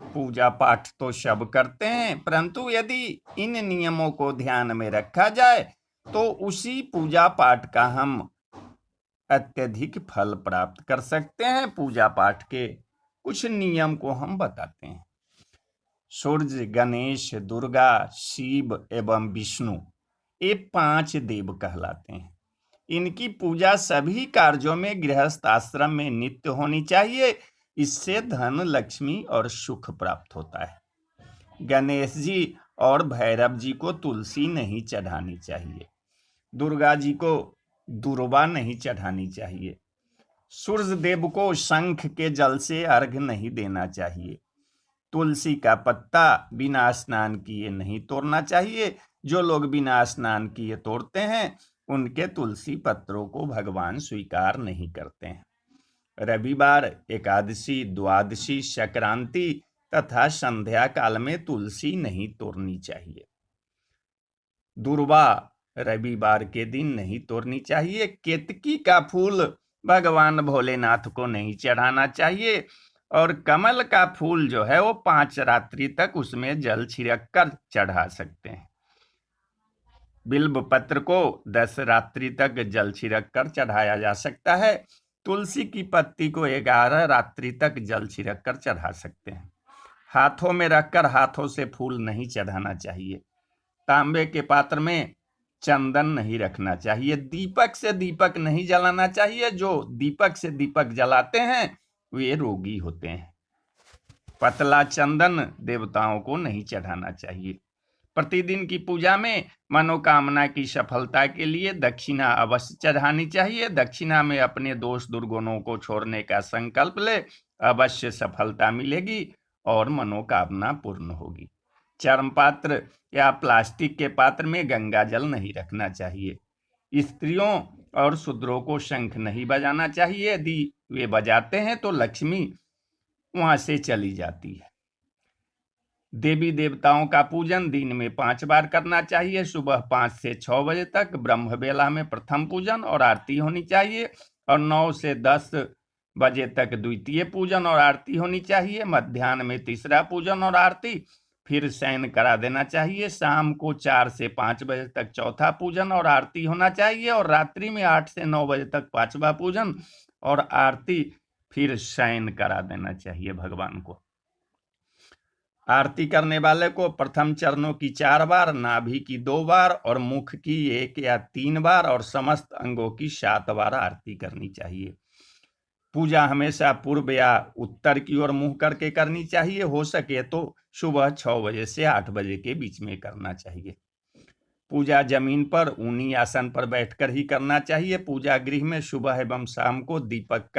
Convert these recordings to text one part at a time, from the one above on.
पूजा पाठ तो सब करते हैं, परंतु यदि इन नियमों को ध्यान में रखा जाए तो उसी पूजा पाठ का हम अत्यधिक फल प्राप्त कर सकते हैं। पूजा पाठ के कुछ नियम को हम बताते हैं। सूर्य, गणेश, दुर्गा, शिव एवं विष्णु, ये 5 देव कहलाते हैं। इनकी पूजा सभी कार्यों में गृहस्थ आश्रम में नित्य होनी चाहिए। इससे धन, लक्ष्मी और सुख प्राप्त होता है। गणेश जी और भैरव जी को तुलसी नहीं चढ़ानी चाहिए। दुर्गा जी को दूर्वा नहीं चढ़ानी चाहिए। सूर्य देव को शंख के जल से अर्घ नहीं देना चाहिए। तुलसी का पत्ता बिना स्नान किए नहीं तोड़ना चाहिए। जो लोग बिना स्नान किए तोड़ते हैं, उनके तुलसी पत्रों को भगवान स्वीकार नहीं करते हैं। रविवार, एकादशी, द्वादशी, संक्रांति तथा संध्या काल में तुलसी नहीं तोड़नी चाहिए। दूर्वा रविवार के दिन नहीं तोड़नी चाहिए। केतकी का फूल भगवान भोलेनाथ को नहीं चढ़ाना चाहिए। और कमल का फूल जो है वो 5 रात्रि तक उसमें जल छिड़क कर चढ़ा सकते हैं। बिल्व पत्र को 10 रात्रि तक जल छिड़क कर चढ़ाया जा सकता है। तुलसी की पत्ती को 11 रात्रि तक जल छिड़क कर चढ़ा सकते हैं। हाथों में रखकर हाथों से फूल नहीं चढ़ाना चाहिए। तांबे के पात्र में चंदन नहीं रखना चाहिए। दीपक से दीपक नहीं जलाना चाहिए। जो दीपक से दीपक जलाते हैं वे रोगी होते हैं। पतला चंदन देवताओं को नहीं चढ़ाना चाहिए। प्रतिदिन की पूजा में मनोकामना की सफलता के लिए दक्षिणा अवश्य चढ़ानी चाहिए। दक्षिणा में अपने दोष दुर्गुणों को छोड़ने का संकल्प ले, अवश्य सफलता मिलेगी और मनोकामना पूर्ण होगी। चर्म पात्र या प्लास्टिक के पात्र में गंगा जल नहीं रखना चाहिए। स्त्रियों और शूद्रों को शंख नहीं बजाना चाहिए। यदि वे बजाते हैं तो लक्ष्मी वहां से चली जाती है। देवी देवताओं का पूजन दिन में 5 बार करना चाहिए। सुबह 5 से 6 बजे तक ब्रह्म बेला में प्रथम पूजन और आरती होनी चाहिए और 9 से 10 बजे तक द्वितीय पूजन और आरती होनी चाहिए। मध्याह्न में तीसरा पूजन और आरती, फिर शयन करा देना चाहिए। शाम को 4 से 5 बजे तक चौथा पूजन और आरती होना चाहिए और रात्रि में 8 से 9 बजे तक 5वां पूजन और आरती, फिर शयन करा देना चाहिए भगवान को। आरती करने वाले को प्रथम चरणों की 4 बार, नाभि की 2 बार और मुख की 1 या 3 बार और समस्त अंगों की 7 बार आरती करनी चाहिए। पूजा हमेशा पूर्व या उत्तर की ओर मुंह करके करनी चाहिए। हो सके तो सुबह 6 बजे से 8 बजे के बीच में करना चाहिए। पूजा जमीन पर ऊनी आसन पर बैठकर ही करना चाहिए। पूजा गृह में सुबह एवं शाम को दीपक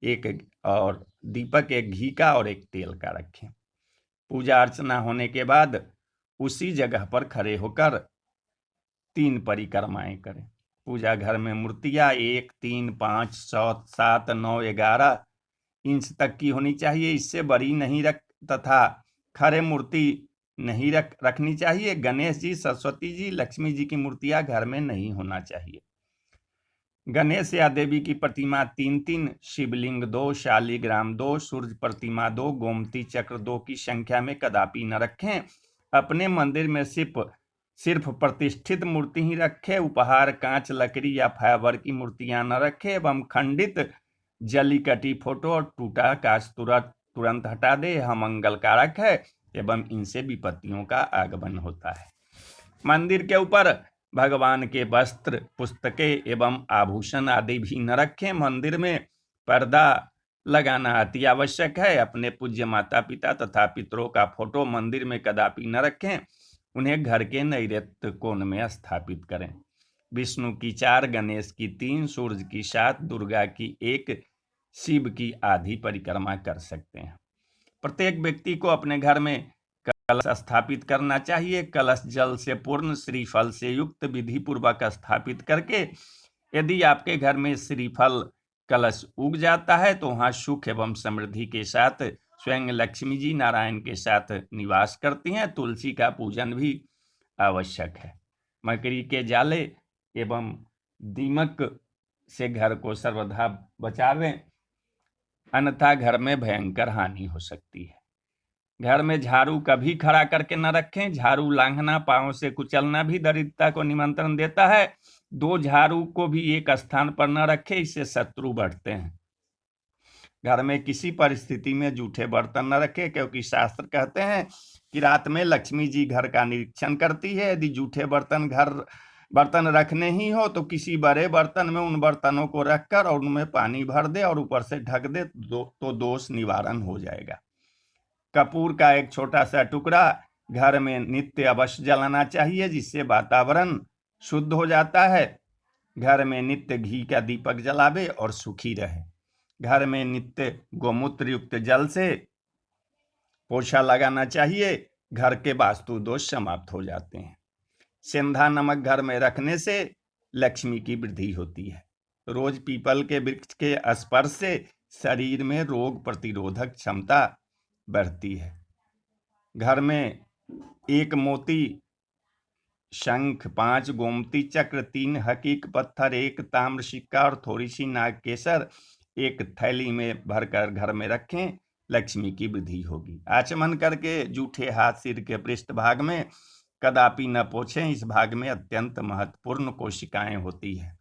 एक घी का और एक तेल का रखें। पूजा अर्चना होने के बाद उसी जगह पर खड़े होकर 3 परिक्रमाएं करें। पूजा घर में मूर्तियां 1, 3, 5, 7, 9, 11 इंच तक की होनी चाहिए। इससे बड़ी नहीं तथा खड़े मूर्ति नहीं रखनी चाहिए। गणेश जी, सरस्वती जी, लक्ष्मी जी की मूर्तियां घर में नहीं होना चाहिए। गणेश या देवी की प्रतिमा 3-3, शिवलिंग 2, शालिग्राम 2, सूर्य प्रतिमा 2, गोमती चक्र 2 की संख्या में कदापि न रखें। अपने मंदिर में सिर्फ प्रतिष्ठित मूर्ति ही रखें। उपहार, कांच, लकड़ी या फाइबर की मूर्तियां न रखें एवं खंडित, जली कटी फोटो और टूटा कांच तुरंत हटा दे। यह मंगल कारक है एवं इनसे विपत्तियों का आगमन होता है। मंदिर के ऊपर भगवान के वस्त्र, पुस्तकें एवं आभूषण आदि भी न रखें। मंदिर में पर्दा लगाना अति आवश्यक है। अपने पूज्य माता पिता तथा पितरों का फोटो मंदिर में कदापि न रखें। उन्हें घर के नैऋत्य कोण में स्थापित करें। विष्णु की 4, गणेश की 3, सूर्य की 7, दुर्गा की 1, शिव की आधी परिक्रमा कर सकते हैं। प्रत्येक व्यक्ति को अपने घर में कलश स्थापित करना चाहिए। कलश जल से पूर्ण, श्रीफल से युक्त विधि पूर्वक स्थापित करके यदि आपके घर में श्रीफल कलश उग जाता है तो वहां सुख एवं समृद्धि के साथ स्वयं लक्ष्मी जी नारायण के साथ निवास करती हैं। तुलसी का पूजन भी आवश्यक है। मकड़ी के जाले एवं दीमक से घर को सर्वदा बचावें, अन्यथा घर में भयंकर हानि हो सकती है। घर में झाड़ू कभी खड़ा करके न रखें। झाड़ू लांघना, पांव से कुचलना भी दरिद्रता को निमंत्रण देता है। दो झाड़ू को भी एक स्थान पर न रखें, इससे शत्रु बढ़ते हैं। घर में किसी परिस्थिति में जूठे बर्तन न रखें, क्योंकि शास्त्र कहते हैं कि रात में लक्ष्मी जी घर का निरीक्षण करती है। यदि जूठे बर्तन रखने ही हो तो किसी बड़े बर्तन में उन बर्तनों को रखकर और उनमें पानी भर दे और ऊपर से ढक दे तो दोष निवारण हो जाएगा। कपूर का एक छोटा सा टुकड़ा घर में नित्य अवश्य जलाना चाहिए, जिससे वातावरण शुद्ध हो जाता है। घर में नित्य घी का दीपक जलावे और सुखी रहे। घर में नित्य गोमूत्र युक्त जल से पोछा लगाना चाहिए। घर के वास्तु दोष समाप्त हो जाते हैं। सेंधा नमक घर में रखने से लक्ष्मी की वृद्धि होती है। रोज पीपल के वृक्ष के स्पर्श से शरीर में रोग प्रतिरोधक क्षमता बढ़ती है। घर में एक मोती शंख, 5 गोमती चक्र, 3 हकीक पत्थर, 1 ताम्र सिक्का और थोड़ी सी नाग केसर एक थैली में भरकर घर में रखें। लक्ष्मी की वृद्धि होगी। आचमन करके जूठे हाथ सिर के पृष्ठ भाग में कदापि न पोछें। इस भाग में अत्यंत महत्वपूर्ण कोशिकाएं होती है।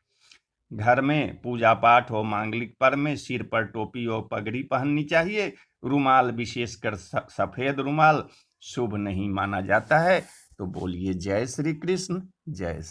घर में पूजा पाठ हो, मांगलिक पर्व में सिर पर टोपी और पगड़ी पहननी चाहिए। रुमाल, विशेषकर सफेद रुमाल, शुभ नहीं माना जाता है। तो बोलिए जय श्री कृष्ण, जय